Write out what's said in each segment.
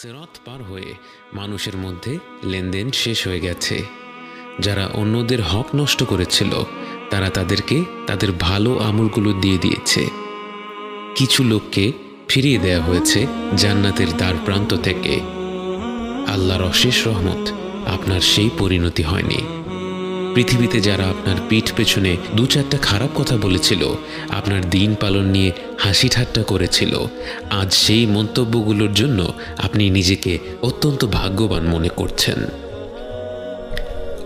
সিরাত পার হয়ে মানুষের মধ্যে লেনদেন শেষ হয়ে গেছে। যারা অন্যদের হক নষ্ট করেছিল তারা তাদেরকে তাদের ভালো আমলগুলো দিয়ে দিয়েছে। কিছু লোককে ফিরিয়ে দেয়া হয়েছে জান্নাতের দ্বার প্রান্ত থেকে। আল্লাহর অশেষ রহমত আপনার সেই পরিণতি হয়নি। পৃথিবীতে যারা আপনার পিঠ পেছনে দু চারটা খারাপ কথা বলেছিল, আপনার দিন পালন নিয়ে হাসি ঠাট্টা করেছিল, আজ সেই মন্তব্যগুলোর জন্য আপনি নিজেকে অত্যন্ত ভাগ্যবান মনে করছেন।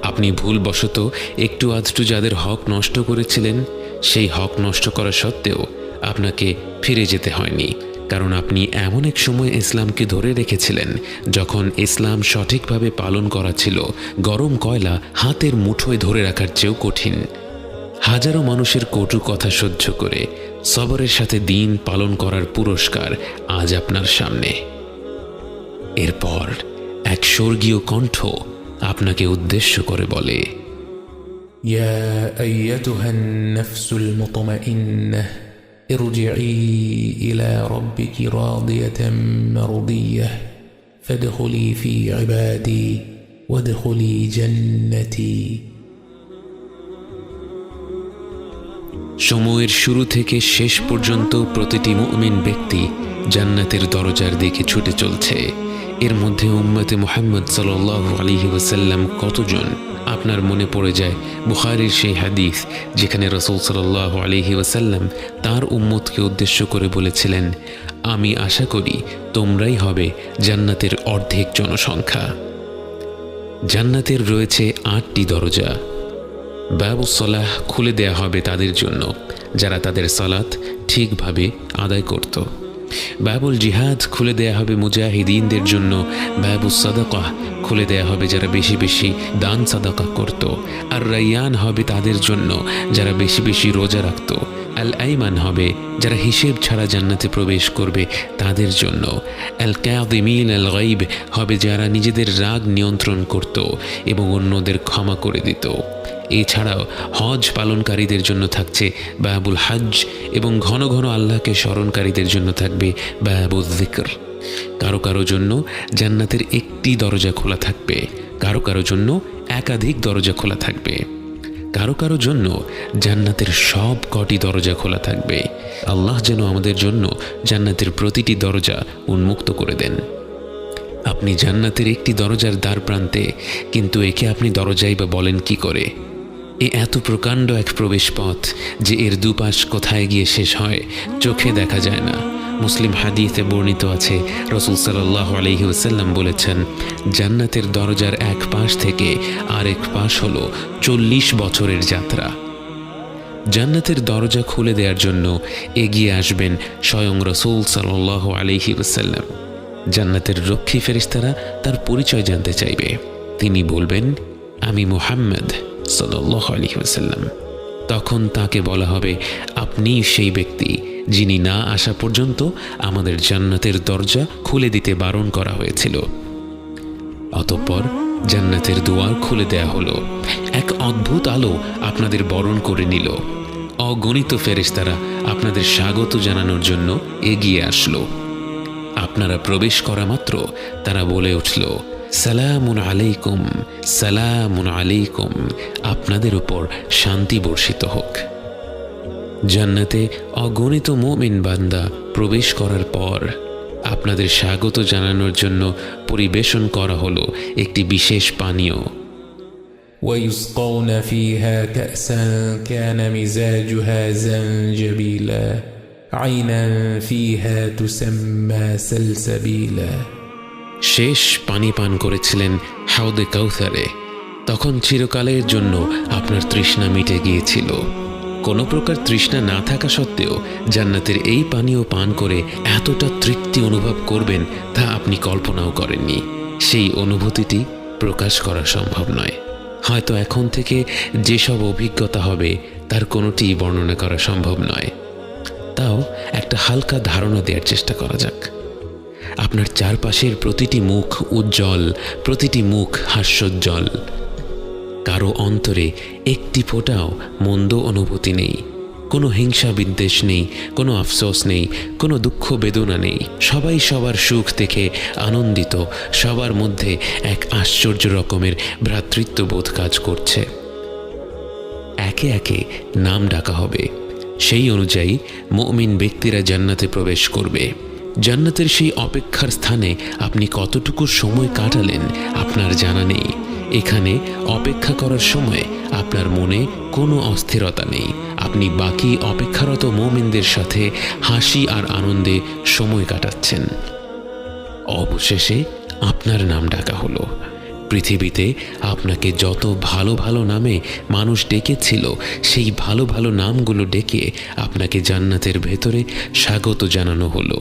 আপনি ভুলবশত একটু আধটু যাদের হক নষ্ট করেছিলেন, সেই হক নষ্ট করা সত্ত্বেও আপনাকে ফিরে যেতে হয়নি, কারণ আপনি এমন এক সময় ইসলামকে ধরে রেখেছিলেন যখন ইসলাম সঠিকভাবে পালন করা ছিল গরম কয়লা হাতের মুঠোয় ধরে রাখার চেয়েও কঠিন। হাজারো মানুষের কটু কথা সহ্য করে সবরের সাথে দিন পালন করার পুরস্কার আজ আপনার সামনে। এরপর এক স্বর্গীয় কণ্ঠ আপনাকে উদ্দেশ্য করে বলে, يا أيتها النفس المطمئنة ارجعي إلى ربك راضية مرضية فادخلي في عبادي وادخلي جنتي। সময়ের শুরু থেকে শেষ পর্যন্ত প্রতিটি মুমিন ব্যক্তি জান্নাতের দরজার দিকে ছুটে চলছে। এর মধ্যে উম্মতে মুহাম্মদ সাল্লাল্লাহু আলাইহি ওয়াসাল্লাম কতজন? আপনার মনে পড়ে যায় বুখারীর সেই হাদিস যেখানে রাসূল সাল্লাল্লাহু আলাইহি ওয়াসাল্লাম তার উম্মতকে উদ্দেশ্য করে বলেছিলেন, আমি আশা করি তোমরাই হবে জান্নাতের অর্ধেক জনসংখ্যা। জান্নাতের রয়েছে 8টি দরজা। বাবুস সালাহ খুলে দেয়া হবে তাদের জন্য যারা তাদের সালাত ঠিকভাবে আদায় করত। বাবুল জিহাদ খুলে দেয়া হবে মুজাহিদিনদের জন্য। বাবুস সাদাকাহ খুলে দেয়া হবে যারা বেশি বেশি দান সাদাকা করত। আর রাইয়ান হবে তাদের জন্য যারা বেশি বেশি রোজা রাখত। আল আইমান হবে যারা হিসেব ছাড়া জান্নাতে প্রবেশ করবে তাদের জন্য। আল কাযিমিন আল গায়ব হবে যারা নিজেদের রাগ নিয়ন্ত্রণ করত এবং অন্যদের ক্ষমা করে দিত। এছাড়াও হজ পালনকারীদের জন্য থাকছে বাবুল হজ এবং ঘন ঘন আল্লাহকে স্মরণকারীদের জন্য থাকবে বাবুল যিকর। কারো কারো জন্য জান্নাতের একটি দরজা খোলা থাকবে, কারো কারো জন্য একাধিক দরজা খোলা থাকবে, কারো কারো জন্য জান্নাতের সব কটি দরজা খোলা থাকবে। আল্লাহ যেন আমাদের জন্য জান্নাতের প্রতিটি দরজা উন্মুক্ত করে দেন। আপনি জান্নাতের একটি দরজার দ্বার প্রান্তে, কিন্তু একে আপনি দরজাই বা বলেন কি করে? এ এত প্রকাণ্ড এক প্রবেশ পথ যে এর দুপাশ কোথায় গিয়ে শেষ হয় চোখে দেখা যায় না। মুসলিম হাদিসে বর্ণিত আছে, রাসূল সাল্লাল্লাহু আলাইহি ওয়াসাল্লাম বলেছেন, জান্নাতের দরজার এক পাশ থেকে আরেক পাশ হলো 40 বছরের যাত্রা। জান্নাতের দরজা খুলে দেওয়ার জন্য এগিয়ে আসবেন স্বয়ং রাসূল সাল্লাল্লাহু আলাইহি ওয়াসাল্লাম। জান্নাতের রক্ষী ফেরেশতারা তার পরিচয় জানতে চাইবে। তিনি বলবেন, আমি মুহাম্মদ সাল্লাল্লাহু আলাইহি ওয়াসাল্লাম। তখন তাকে বলা হবে, আপনি সেই ব্যক্তি যিনি না আসা পর্যন্ত আমাদের জান্নাতের দরজা খুলে দিতে বারণ করা হয়েছিল। অতঃপর জান্নাতের দুয়ার খুলে দেয়া হলো। এক অদ্ভুত আলো আপনাদের বরণ করে নিল। অগণিত ফেরেশতারা আপনাদের স্বাগত জানানোর জন্য এগিয়ে আসলো। আপনারা প্রবেশ করা মাত্র তারা বলে উঠল, সালামুন আলাইকুম, সালামুন আলাইকুম, আপনাদের উপর শান্তি বর্ষিত হোক। জান্নাতে অগণিত মুমিন বান্দা প্রবেশ করার পর আপনাদের স্বাগত জানানোর জন্য পরিবেশন করা হলো একটি বিশেষ পানীয়। ويسقون فيها كأسا كان مزاجها زنجبيلا عينا فيها تسمى سلسبيلا। শেষ পানি পান করেছিলেন হাউদে কাউসারে। তখন চিরকালের জন্য আপনার তৃষ্ণা মিটে গিয়েছিল। কোনো প্রকার তৃষ্ণা না থাকা সত্ত্বেও জান্নাতের এই পানীয় পান করে এতটা তৃপ্তি অনুভব করবেন তা আপনি কল্পনাও করেননি। সেই অনুভূতিটি প্রকাশ করা সম্ভব নয়। হয়তো এখন থেকে যেসব অভিজ্ঞতা হবে তার কোনোটি বর্ণনা করা সম্ভব নয়। তাও একটা হালকা ধারণা দেওয়ার চেষ্টা করা যাক। আপনার চারপাশের প্রতিটি মুখ উজ্জ্বল, প্রতিটি মুখ হাস্যোজ্জ্বল। কারো অন্তরে একটি ফোঁটাও মন্দ অনুভূতি নেই। কোনো হিংসা বিদ্বেষ নেই, কোনো আফসোস নেই, কোনো দুঃখ বেদনা নেই। সবাই সবার সুখ দেখে আনন্দিত, সবার মধ্যে এক আশ্চর্য রকমের ভ্রাতৃত্ববোধ কাজ করছে। একে একে নাম ডাকা হবে, সেই অনুযায়ী মুমিন ব্যক্তিরা জান্নাতে প্রবেশ করবে। জান্নাতের সেই অপেক্ষার স্থানে আপনি কতটুকু সময় কাটালেন আপনার জানা নেই। এখানে অপেক্ষা করার সময় আপনার মনে কোনো অস্থিরতা নেই। আপনি বাকি অপেক্ষারত মুমিনদের সাথে হাসি আর আনন্দে সময় কাটাচ্ছেন। অবশেষে আপনার নাম ডাকা হলো। পৃথিবীতে আপনাকে যত ভালো ভালো নামে মানুষ ডেকেছিল, সেই ভালো ভালো নামগুলো ডেকে আপনাকে জান্নাতের ভেতরে স্বাগত জানানো হলো।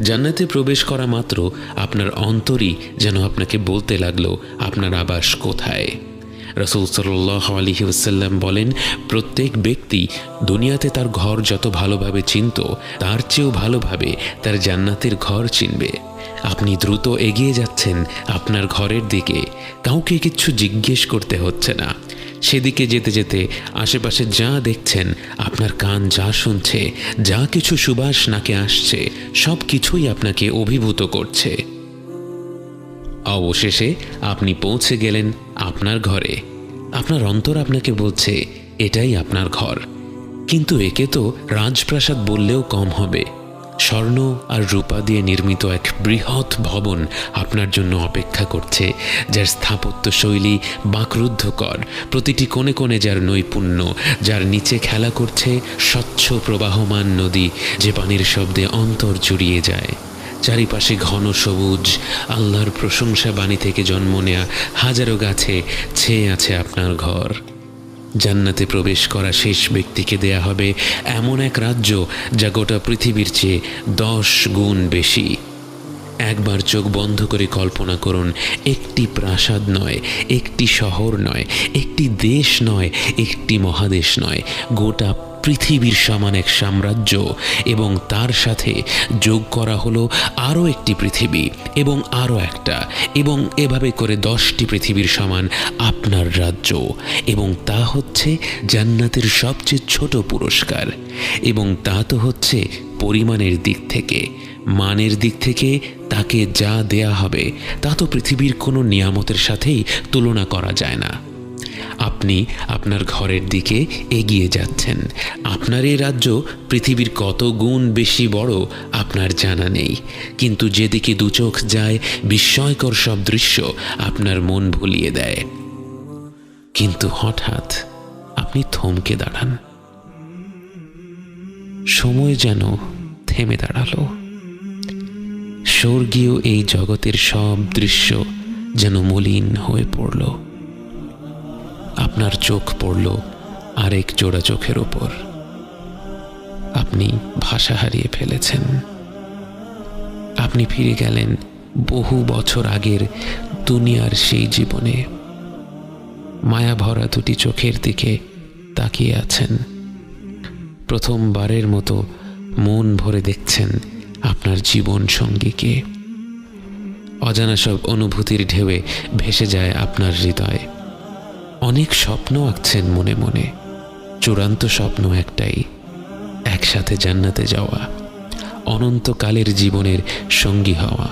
জান্নাতে প্রবেশ করা মাত্র আপনার অন্তরই যেন আপনাকে বলতে লাগলো আপনার আবাস কোথায়। রাসূল সাল্লাল্লাহু আলাইহি ওয়াসাল্লাম বলেন, প্রত্যেক ব্যক্তি দুনিয়াতে তার ঘর যত ভালোভাবে চিনত, তার চেয়েও ভালোভাবে তার জান্নাতের ঘর চিনবে। আপনি দ্রুত এগিয়ে যাচ্ছেন আপনার ঘরের দিকে, কাউকে কিছু জিজ্ঞেস করতে হচ্ছে না। সেদিকে যেতে যেতে আশেপাশে যা দেখছেন, আপনার কান যা শুনছে, যা কিছু সুবাস নাকে আসছে, সব কিছুই আপনাকে অভিভূত করছে। অবশেষে আপনি পৌঁছে গেলেন আপনার ঘরে। আপনার অন্তর আপনাকে বলছে এটাই আপনার ঘর। কিন্তু একে তো রাজপ্রাসাদ বললেও কম হবে। স্বর্ণ আর রূপা দিয়ে নির্মিত এক বৃহৎ ভবন আপনার জন্য অপেক্ষা করছে, যার স্থাপত্য শৈলী বাকরুদ্ধকর। প্রতিটি কোণে কোণে যার নৈপুণ্য, যার নিচে খেলা করছে স্বচ্ছ প্রবাহমান নদী, যে পানির শব্দে অন্তর জুড়িয়ে যায়। চারিপাশে ঘন সবুজ, আল্লাহর প্রশংসা বাণী থেকে জন্ম নেয়া হাজারো গাছে ছেয়ে আছে আপনার ঘর। জান্নাতে প্রবেশ করা শেষ ব্যক্তিকে দেয়া হবে এমন এক রাজ্য যা গোটা পৃথিবীর চেয়ে 10 গুণ বেশি। একবার চোখ বন্ধ করে কল্পনা করুন, একটি প্রাসাদ নয়, একটি শহর নয়, একটি দেশ নয়, একটি মহাদেশ নয়, গোটা পৃথিবীর সমান এক সাম্রাজ্য, এবং তার সাথে যোগ করা হলো আরও একটি পৃথিবী এবং আরও একটা, এবং এভাবে করে 10টি পৃথিবীর সমান আপনার রাজ্য। এবং তা হচ্ছে জান্নাতের সবচেয়ে ছোট পুরস্কার। এবং তা তো হচ্ছে পরিমাণের দিক থেকে। মানের দিক থেকে তাকে যা দেয়া হবে তা তো পৃথিবীর কোনো নিয়ামতের সাথেই তুলনা করা যায় না। আপনি আপনার ঘরের দিকে এগিয়ে যাচ্ছেন। আপনার এই রাজ্য পৃথিবীর কত গুণ বেশি বড় আপনার জানা নেই, কিন্তু যেদিকে দুচোখ যায় বিস্ময়কর সব দৃশ্য আপনার মন ভুলিয়ে দেয়। কিন্তু হঠাৎ আপনি থমকে দাঁড়ান। সময় যেন থেমে দাঁড়ালো। স্বর্গীয় এই জগতের সব দৃশ্য যেন মলিন হয়ে পড়ল। আপনার চোখ পড়ল আরেক জোড়া চোখের ওপর। আপনি ভাষা হারিয়ে ফেলেছেন। আপনি ফিরে গেলেন বহু বছর আগের দুনিয়ার সেই জীবনে। মায়া ভরা দুটি চোখের দিকে তাকিয়ে আছেন। প্রথমবারের মতো মন ভরে দেখছেন আপনার জীবন সঙ্গীকে। অজানা সব অনুভূতির ঢেউয়ে ভেসে যায় আপনার হৃদয়। অনেক স্বপ্ন আঁকছেন মনে মনে। চূড়ান্ত স্বপ্ন একটাই, একসাথে জান্নাতে যাওয়া, অনন্তকালের জীবনের সঙ্গী হওয়া।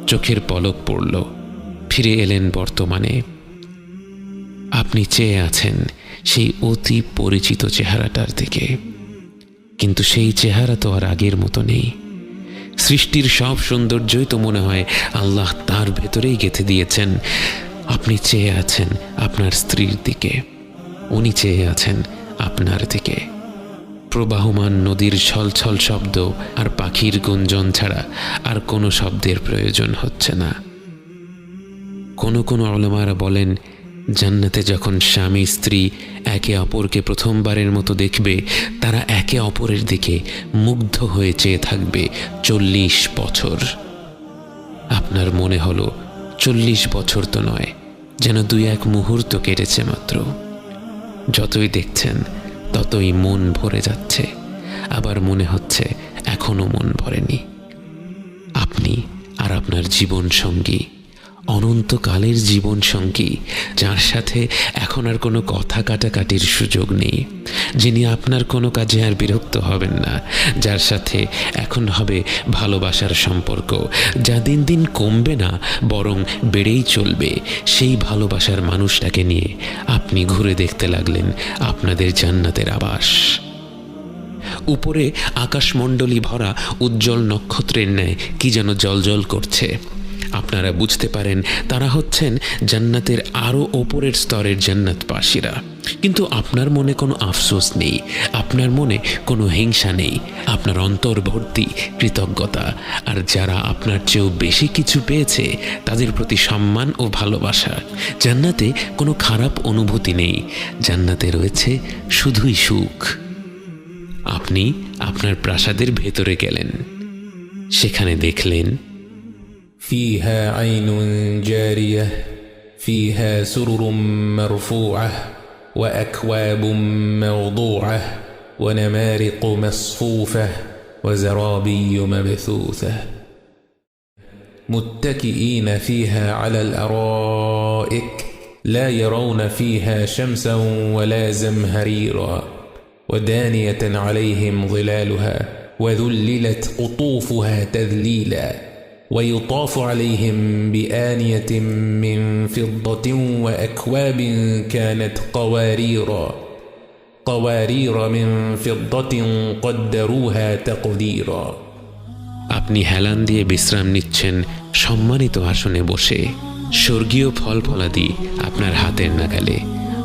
চোখের পলক পড়ল, ফিরে এলেন বর্তমানে। আপনি চেয়ে আছেন সেই অতি পরিচিত চেহারাটার দিকে, কিন্তু সেই চেহারা তো আর আগের মতো নেই। সৃষ্টির সব সৌন্দর্যই তো মনে হয় আল্লাহ তার ভেতরেই গেঁথে দিয়েছেন। আপনি চেয়ে আছেন আপনার স্ত্রীর দিকে, উনি চেয়ে আছেন আপনার দিকে। প্রবাহমান নদীর ছলছল শব্দ আর পাখির গুঞ্জন ছাড়া আর কোনো শব্দের প্রয়োজন হচ্ছে না। কোনো কোনো উলামারা বলেন, জান্নাতে যখন স্বামী স্ত্রী একে অপরকে প্রথমবারের মতো দেখবে, তারা একে অপরের দিকে মুগ্ধ হয়ে চেয়ে থাকবে 40 বছর। আপনার মনে হলো 40 বছর তো নয়, যেন 2-1 মুহূর্ত কেটেছে মাত্র। যতই দেখছেন ততই মন ভরে যাচ্ছে, আবার মনে হচ্ছে এখনো মন ভরেনি। আপনি আর আপনার জীবন সঙ্গী, অনন্তকালের জীবন সঙ্গী, যার সাথে এখন আর কোনো কথা কাটাকাটির সুযোগ নেই, যিনি আপনার কোনো কাজে আর বিরক্ত হবেন না, যার সাথে এখন হবে ভালোবাসার সম্পর্ক, যা দিন দিন কমবে না বরং বেড়েই চলবে। সেই ভালোবাসার মানুষটাকে নিয়ে আপনি ঘুরে দেখতে লাগলেন আপনাদের জান্নাতের আবাস। উপরে আকাশমণ্ডলী ভরা উজ্জ্বল নক্ষত্রের ন্যায় কি যেন জ্বলজ্বল করছে। আপনারা বুঝতে পারেন তারা হচ্ছেন জান্নাতের আরও ওপরের স্তরের জান্নাতবাসীরা। কিন্তু আপনার মনে কোনো আফসোস নেই, আপনার মনে কোনো হিংসা নেই, আপনার অন্তর ভর্তি কৃতজ্ঞতা। আর যারা আপনার চেয়েও বেশি কিছু পেয়েছে তাদের প্রতি সম্মান ও ভালোবাসা। জান্নাতে কোনো খারাপ অনুভূতি নেই, জান্নাতে রয়েছে শুধুই সুখ। আপনি আপনার প্রাসাদের ভেতরে গেলেন, সেখানে দেখলেন فيها عين جارية فيها سرر مرفوعة وأكواب موضوعة ونمارق مصفوفة وزرابي مبثوثة متكئين فيها على الأرائك لا يرون فيها شمسا ولا زمهريرا ودانية عليهم ظلالها وذللت قطوفها تذليلا ويطاف عليهم بآنية من فضة وأكواب كانت قوارير من فضة قدروها تقديرا। আপনি হেলান দিয়ে বিশ্রাম নিচ্ছেন সম্মানিত আসনে বসে। স্বর্গীয় ফল ফলাদি আপনার হাতের নাগালে।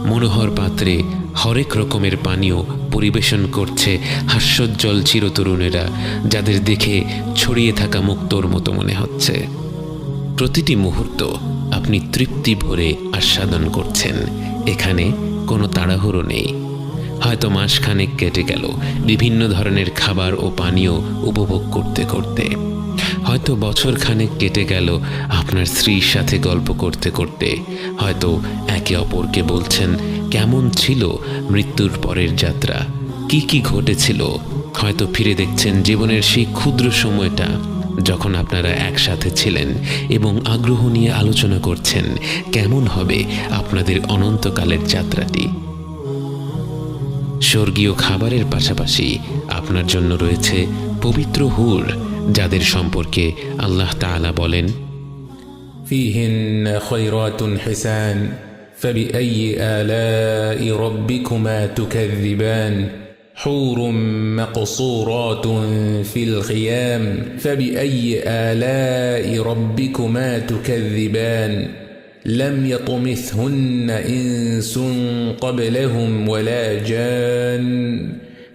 মনোহর পাত্রে হরেক রকমের পানীয় পরিবেশন করছে হাস্যোজ্জ্বল চিরতরুণেরা, যাদের দেখে ছড়িয়ে থাকা মুক্তোর মতো মনে হচ্ছে। প্রতিটি মুহূর্ত আপনি তৃপ্তি ভরে আস্বাদন করছেন। এখানে কোনো তাড়াহুড়ো নেই। হয়তো মাসখানেক কেটে গেল বিভিন্ন ধরনের খাবার ও পানীয় উপভোগ করতে করতে। হয়তো বছর খানেক কেটে গেল আপনার স্ত্রীর সাথে গল্প করতে করতে। হয়তো একে অপরকে বলছেন কেমন ছিল মৃত্যুর পরের যাত্রা, কি কি ঘটেছিল। হয়তো ফিরে দেখছেন জীবনের সেই ক্ষুদ্র সময়টা যখন আপনারা একসাথে ছিলেন এবং আগ্রহ নিয়ে আলোচনা করছেন কেমন হবে আপনাদের অনন্তকালের যাত্রাটি। স্বর্গীয় খাবারের পাশাপাশি আপনার জন্য রয়েছে পবিত্র হুর, যাদের সম্পর্কে আল্লাহ তাআলা বলেন فيهن خيرات حسان فبأي آلاء ربكما تكذبان حور مقصورات في الخيام فبأي آلاء ربكما تكذبان لم يطمثهن إنس قبلهم ولا جان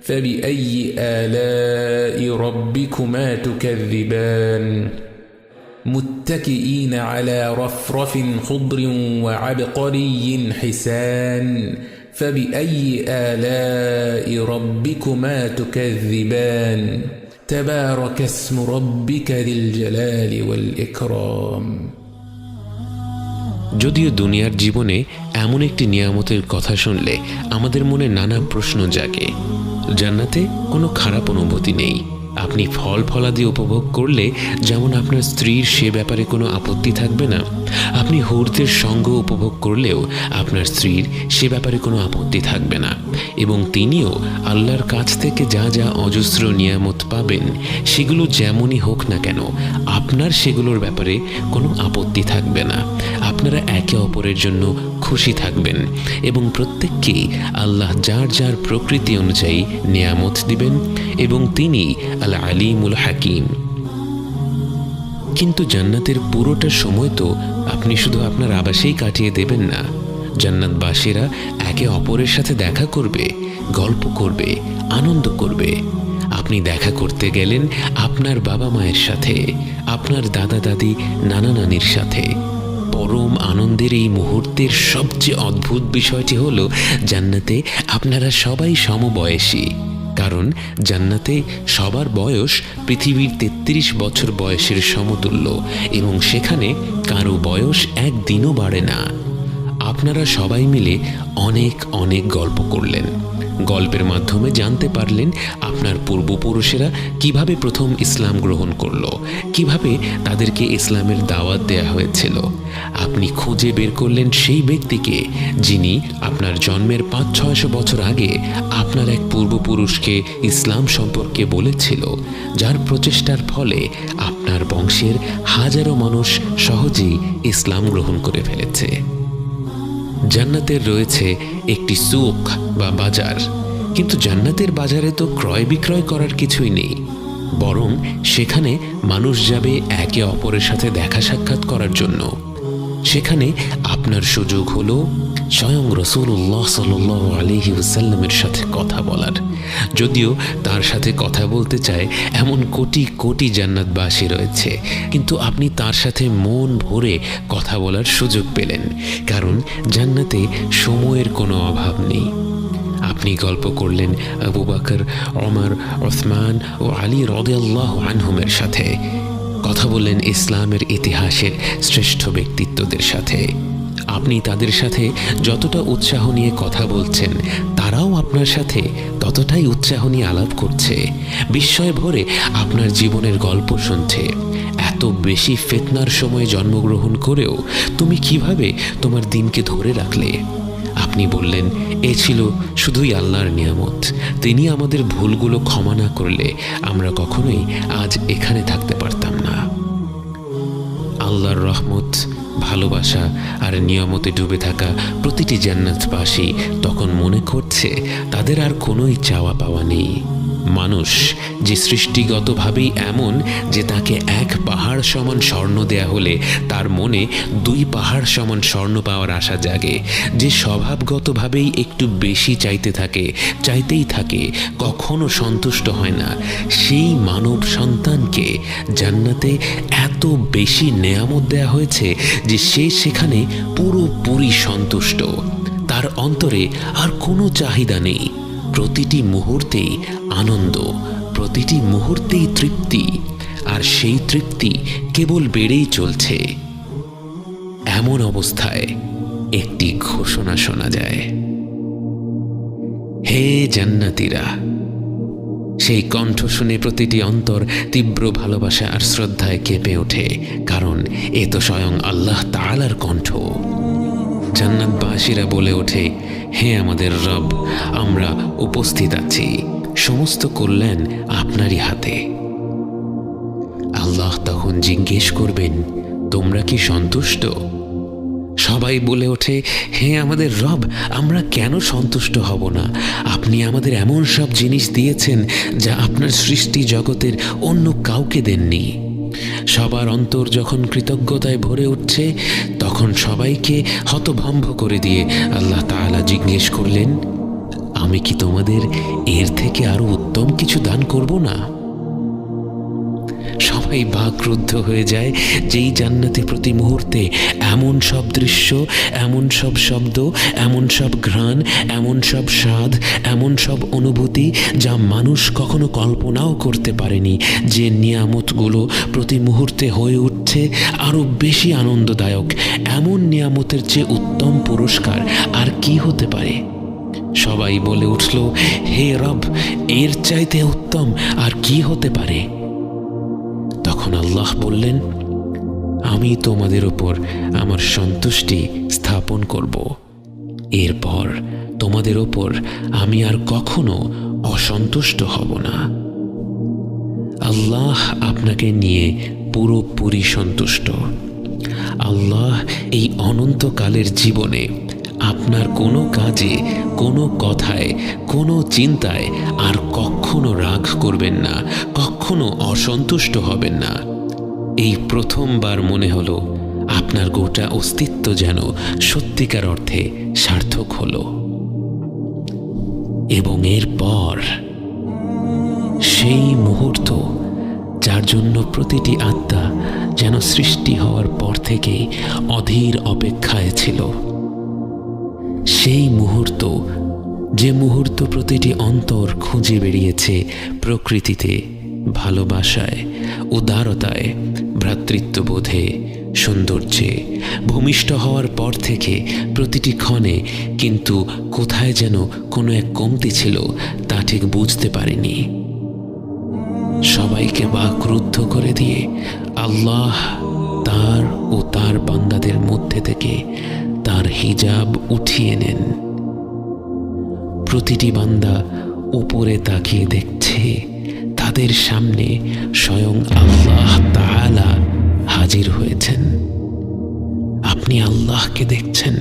فبأي آلاء ربكما تكذبان متكئين على رفرف خضر وعبقري حسان فبأي آلاء ربكما تكذبان تبارك اسم ربك ذي الجلال والإكرام। যদিও দুনিয়ার জীবনে এমন একটি নিয়ামতের কথা শুনলে আমাদের মনে নানা প্রশ্ন জাগে। জান্নাতে কোনো খারাপ অনুভূতি নেই। আপনি ফল ফলাদি উপভোগ করলে যেমন আপনার স্ত্রীর সে ব্যাপারে কোনো আপত্তি থাকবে না, আপনি হুরদের সঙ্গ উপভোগ করলেও আপনার স্ত্রীর সে ব্যাপারে কোনো আপত্তি থাকবে না। এবং তিনিও আল্লাহর কাছ থেকে যা যা অজস্র নিয়ামত পাবেন সেগুলো যেমনই হোক না কেন আপনার সেগুলোর ব্যাপারে কোনো আপত্তি থাকবে না। আপনারা একে অপরের জন্য খুশি থাকবেন এবং প্রত্যেককেই আল্লাহ যার যার প্রকৃতি অনুযায়ী নিয়ামত দিবেন এবং তিনি আল আলিমুল হাকিম। কিন্তু জান্নাতের পুরোটা সময় তো আপনি শুধু আপনার আবাসেই কাটিয়ে দেবেন না। জান্নাতবাসীরা একে অপরের সাথে দেখা করবে, গল্প করবে, আনন্দ করবে। আপনি দেখা করতে গেলেন আপনার বাবা মায়ের সাথে, আপনার দাদা দাদি, নানা নানির সাথে। পরম আনন্দের এই মুহূর্তের সবচেয়ে অদ্ভুত বিষয়টি হলো জান্নাতে আপনারা সবাই সমবয়সী। কারণ জান্নাতে সবার বয়স পৃথিবীর 33 বছর বয়সের সমতুল্য এবং সেখানে কারো বয়স একদিনও বাড়ে না। আপনারা সবাই মিলে অনেক অনেক গল্প করলেন, গল্পের মাধ্যমে জানতে পারলেন আপনার পূর্বপুরুষেরা কিভাবে প্রথম ইসলাম গ্রহণ করলো, কিভাবে তাদেরকে ইসলামের দাওয়াত দেয়া হয়েছিল। আপনি খুঁজে বের করলেন সেই ব্যক্তিকে যিনি আপনার জন্মের 500-600 বছর আগে আপনার এক পূর্বপুরুষকে ইসলাম সম্পর্কে বলেছিল, যার প্রচেষ্টার ফলে আপনার বংশের হাজারো মানুষ সহজেই ইসলাম গ্রহণ করে ফেলেছে। জান্নাতের রয়েছে একটি সুক বা বাজার, কিন্তু জান্নাতের বাজারে তো ক্রয় বিক্রয় করার কিছুই নেই, বরং সেখানে মানুষ যাবে একে অপরের সাথে দেখা সাক্ষাৎ করার জন্য। সেখানে আপনার সুযোগ হলো স্বয়ং রাসূলুল্লাহ সাল্লাল্লাহু আলাইহি ওয়াসাল্লামের সাথে কথা বলার। যদিও তার সাথে কথা বলতে চায় এমন কোটি কোটি জান্নাতবাসী রয়েছে, কিন্তু আপনি তার সাথে মন ভরে কথা বলার সুযোগ পেলেন, কারণ জান্নাতে সময়ের কোনো অভাব নেই। আপনি গল্প করলেন আবু বকর, ওমর, ওসমান ও আলী রাদিয়াল্লাহু আনহুমের সাথে, কথা বললেন ইসলামের ইতিহাসের শ্রেষ্ঠ ব্যক্তিত্বদের সাথে। আপনি তাদের সাথে যতটা উৎসাহ নিয়ে কথা বলছেন, তারাও আপনার সাথে ততটাই উৎসাহ নিয়ে আলাপ করছে, বিস্ময় ভরে আপনার জীবনের গল্প শুনছে। এত বেশি ফিতনার সময়ে জন্মগ্রহণ করেও তুমি কিভাবে তোমার দিনকে ধরে রাখলে? আপনি বললেন, এ ছিল শুধুই আল্লাহর নিয়ামত। তিনি আমাদের ভুলগুলো ক্ষমা না করলে আমরা কখনোই আজ এখানে থাকতে পারতাম না। আল্লাহর রহমত, ভালোবাসা আর নিয়ামতে ডুবে থাকা প্রতিটি জান্নাতবাসী তখন মনে করছে তাদের আর কোনোই চাওয়া পাওয়া নেই। মানুষ যে সৃষ্টিগতভাবেই এমন যে তাকে এক পাহাড় সমান স্বর্ণ দেয়া হলে তার মনে 2 পাহাড় সমান স্বর্ণ পাওয়ার আশা জাগে, যে স্বভাবগতভাবেই একটু বেশি চাইতেই থাকে, কখনো সন্তুষ্ট হয় না, সেই মানব সন্তানকে জান্নাতে এত বেশি নেয়ামত দেয়া হয়েছে যে সে সেখানে পুরোপুরি সন্তুষ্ট। তার অন্তরে আর কোনো চাহিদা নেই, প্রতিটি মুহূর্তেই আনন্দ, প্রতিটি মুহূর্তেই তৃপ্তি, আর সেই তৃপ্তি কেবল বেড়েই চলছে। এমন অবস্থায় একটি ঘোষণা শোনা যায়, হে জান্নাতীরা। সেই কণ্ঠ শুনে প্রতিটি অন্তর তীব্র ভালোবাসা আর শ্রদ্ধায় কেঁপে ওঠে, কারণ এ তো স্বয়ং আল্লাহ তাআলার কণ্ঠ। জান্নাতবাসীরা বলে ওঠে, হে আমাদের রব, আমরা উপস্থিত আছি, সমস্ত কল্যাণ আপনারই হাতে। আল্লাহ তখন জিজ্ঞেস করবেন, তোমরা কি সন্তুষ্ট? সবাই বলে ওঠে, হে আমাদের রব, আমরা কেন সন্তুষ্ট হব না? আপনি আমাদের এমন সব জিনিস দিয়েছেন যা আপনার সৃষ্টি জগতের অন্য কাউকে দেননি। সবার অন্তর যখন কৃতজ্ঞতায় ভরে উঠছে, তখন সবাইকে হতভম্ব করে দিয়ে আল্লাহ তাআলা জিজ্ঞেস করলেন, আমি কি তোমাদের এর থেকে আরো উত্তম কিছু দান করব না? সবাই বাকরুদ্ধ হয়ে যায়, যেই জান্নাতে প্রতি মুহূর্তে এমন সব দৃশ্য, এমন সব শব্দ, এমন সব ঘ্রাণ, এমন সব স্বাদ, এমন সব অনুভূতি যা মানুষ কখনো কল্পনাও করতে পারেনি। যে নিয়ামতগুলো প্রতি মুহূর্তে হয়ে উঠছে আরো বেশি আনন্দদায়ক, এমন নিয়ামতের চেয়ে উত্তম পুরস্কার আর কি হতে পারে? সবাই বলে উঠল, হে রব, এর চাইতে উত্তম আর কি হতে পারে? তখন আল্লাহ বললেন, আমি তোমাদের উপর আমার সন্তুষ্টি স্থাপন করব, এরপর তোমাদের উপর আমি আর কখনো অসন্তুষ্ট হব না। আল্লাহ আপনাকে নিয়ে পুরোপুরি সন্তুষ্ট। আল্লাহ এই অনন্তকালের জীবনে আপনার কোনো কাজে, কোনো কথায়, কোনো চিন্তায় আর কখনো রাগ করবেন না, কখনো অসন্তুষ্ট হবেন না। এই প্রথমবার মনে হলো আপনার গোটা অস্তিত্ব যেন সত্যিকার অর্থে সার্থক হলো। এবং এরপর সেই মুহূর্ত যার জন্য প্রতিটি আত্মা যেন সৃষ্টি হওয়ার পর থেকেই অধীর অপেক্ষায় ছিল, সেই মুহূর্ত, যে মুহূর্ত প্রতিটি অন্তর খুঁজে বেরিয়েছে প্রকৃতিতে, ভালোবাসায়, উদারতায়, ভ্রাতৃত্ববোধে, সৌন্দর্যে। ভূমিষ্ঠ হওয়ার পর থেকে প্রতিটি ক্ষণে কিন্তু কোথায় যেন কোনো এক কমতি ছিল, তা ঠিক বুঝতে পারেনি। সবাইকে বাকরুদ্ধ করে দিয়ে আল্লাহ তার ও তার বান্দাদের মধ্যে থেকে তার হিজাব উঠিয়ে নেন। প্রতিটি বান্দা উপরে তাকিয়ে দেখছে, তাদের সামনে স্বয়ং আল্লাহ তাআলা হাজির হয়েছেন। আপনি আল্লাহকে দেখছেন,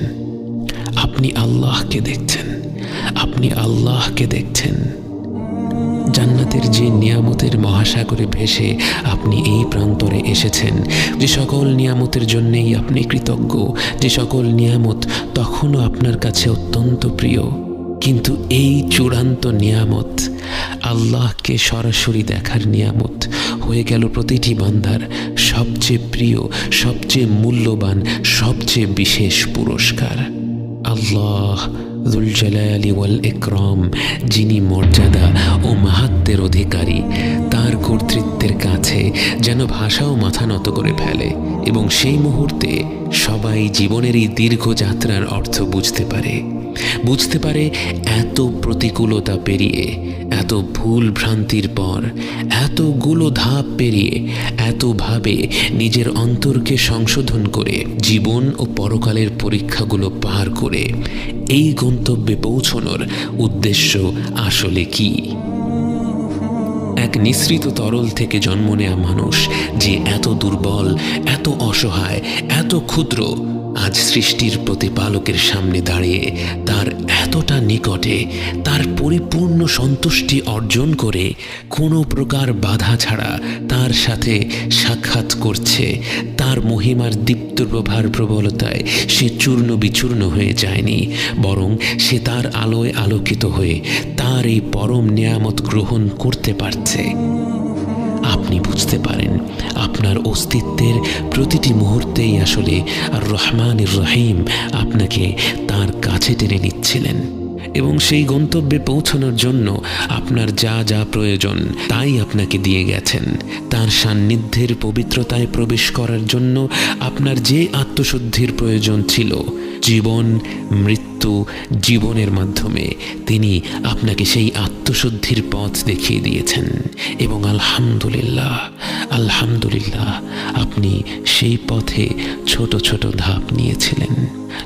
আপনি আল্লাহকে দেখছেন, আপনি আল্লাহকে দেখছেন। জান্নাতের যে নিয়ামতের মহাসাগরে ভেসে আপনি এই প্রান্তরে এসেছেন, যে সকল নিয়ামতের জন্যেই আপনি কৃতজ্ঞ, যে সকল নিয়ামত তখনও আপনার কাছে অত্যন্ত প্রিয়, কিন্তু এই চূড়ান্ত নিয়ামত, আল্লাহকে সরাসরি দেখার নিয়ামত হয়ে গেল প্রতিটি বান্দার সবচেয়ে প্রিয়, সবচেয়ে মূল্যবান, সবচেয়ে বিশেষ পুরস্কার। আল্লাহ যুল জালালি ওয়াল ইকরাম, যিনি মর্যাদা ও মাহাত্ম্যের অধিকারী, তার কর্তৃত্বের কাছে যেন ভাষাও মাথা নত করে ফেলে, এবং সেই মুহূর্তে সবাই জীবনের এই দীর্ঘ যাত্রার অর্থ বুঝতে পারে এত প্রতিকূলতা পেরিয়ে, এত ভুল ভ্রান্তির পর, এতগুলো ধাপ পেরিয়ে, এতভাবে নিজের অন্তরকে সংশোধন করে, জীবন ও পরকালের পরীক্ষাগুলো পার করে এই গন্তব্যে পৌঁছানোর উদ্দেশ্য আসলে কি। এক নিঃসৃত তরল থেকে জন্ম নেয়া মানুষ যে এত দুর্বল, এত অসহায়, এত ক্ষুদ্র, আজ সৃষ্টির প্রতিপালকের সামনে দাঁড়িয়ে তার এতটা নিকটে, তার পরিপূর্ণ সন্তুষ্টি অর্জন করে কোনো প্রকার বাধা ছাড়া তার সাথে সাক্ষাৎ করছে, তার মহিমার দীপ্ত প্রভার প্রবলতায় সে চূর্ণ বিচূর্ণ হয়ে যায়নি, বরং সে তার আলোয় আলোকিত হয়ে তার এই পরম নিয়ামত গ্রহণ করতে পারছে। আপনি বুঝতে পারেন আপনার অস্তিত্বের প্রতিটি মুহূর্তেই আসলে আর রহমানির রহিম আপনাকে তার কাছে টেনে নিচ্ছিলেন, এবং সেই গন্তব্যে পৌঁছানোর জন্য আপনার যা যা প্রয়োজন তাই আপনাকে দিয়ে গেছেন। তার সান্নিধ্যের পবিত্রতায় প্রবেশ করার জন্য আপনার যে আত্মশুদ্ধির প্রয়োজন ছিল, জীবন মৃত্যু জীবনের মাধ্যমে তিনি আপনাকে সেই আত্মশুদ্ধির পথ দেখিয়ে দিয়েছেন, এবং আলহামদুলিল্লাহ আলহামদুলিল্লাহ আপনি সেই পথে ছোট ছোট ধাপ নিয়েছিলেন।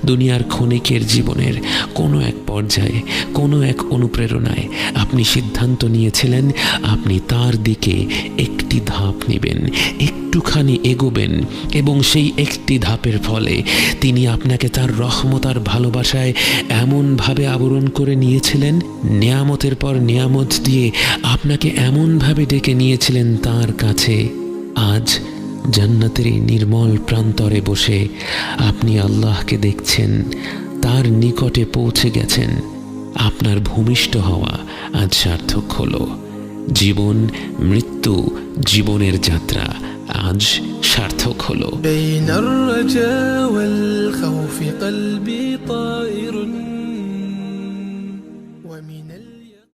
দুনিয়ার ক্ষণিকের জীবনের কোনো এক পর্যায়ে, কোনো এক অনুপ্রেরণায় আপনি সিদ্ধান্ত নিয়েছিলেন আপনি তার দিকে একটি ধাপ নেবেন, একটুখানি এগোবেন, এবং সেই একটি ধাপের ফলে তিনি আপনাকে তার রহমত আর ভালোবাসায় এমনভাবে আবরণ করে নিয়েছিলেন, নিয়ামতের পর নিয়ামত দিয়ে আপনাকে এমনভাবে ডেকে নিয়েছিলেন তার কাছে। আজ জান্নাতের এই নির্মল প্রান্তরে বসে আপনি আল্লাহকে দেখছেন, তার নিকটে পৌঁছে গেছেন। আপনার ভূমিষ্ঠ হওয়া আজ সার্থক হলো। জীবন মৃত্যু জীবনের যাত্রা আজ সার্থক হলো। بين الرجاء والخوف قلبي طائر